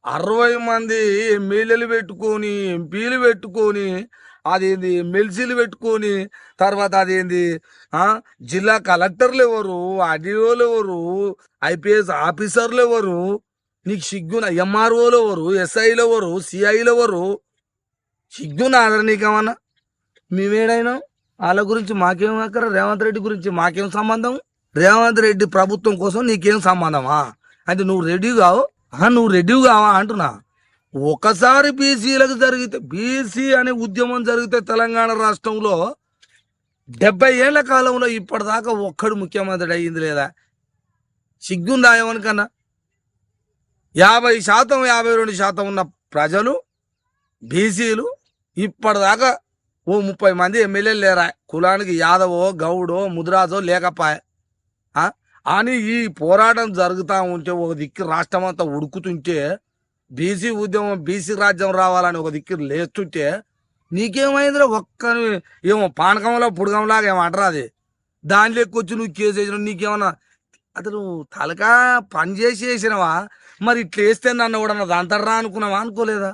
60 మంది ఎమ్మెల్యేలు పెట్టుకొని ఎంపీలు పెట్టుకొని అదేంది ఎమ్మెల్సీలు పెట్టుకొని తర్వాత అదేంది ఆ జిల్లా కలెక్టర్లు ఎవరు, ఆర్డీఓలు ఎవరు, ఐపీఎస్ ఆఫీసర్లు ఎవరు, నీకు సిగ్గున ఎంఆర్ఓలు ఎవరు, ఎస్ఐలు ఎవరు, సిఐలు ఎవరు, సిగ్గునాదర నీకేమన్నా? మేమేడైనా వాళ్ళ గురించి మాకేం అక్కర, రేవంత్ రెడ్డి గురించి మాకేం సంబంధం? రేవంత్ రెడ్డి ప్రభుత్వం కోసం నీకేం సంబంధమా? అంటే నువ్వు రెడీ కావు, నువ్వు రెడీ కావా అంటున్నా. ఒకసారి బీసీలకు జరిగితే, బీసీ అనే ఉద్యమం జరిగితే తెలంగాణ రాష్ట్రంలో 70 ఏళ్ల కాలంలో ఇప్పటిదాకా ఒక్కడు ముఖ్యమంత్రి అయ్యింది లేదా? సిగ్గుందా ఏమనుకన్నా? 50%, 52% ఉన్న ప్రజలు బీసీలు ఇప్పటిదాకా ఓ 30 మంది ఎమ్మెల్యేలు లేరా? కులానికి యాదవో గౌడో ముదిరాజో లేకపాయ అని ఈ పోరాటం జరుగుతూ ఉంటే ఒక దిక్కు రాష్ట్రం అంతా ఉడుకుతుంటే, బీసీ ఉద్యమం బీసీ రాజ్యం రావాలని ఒక దిక్కు లేస్తుంటే నీకేమైందిరా? ఒక్కని ఏమో పానకంలో పుడకంలాగా ఏమంటారా అది, దాని లెక్కొచ్చి నువ్వు కేసు వేసినావు. నీకేమన్నా అసలు తలకా పని చేసి వేసినవా? మరి ఇట్లా వేస్తే నన్ను కూడా నాది అంటారా అనుకున్నావా? అనుకోలేదా?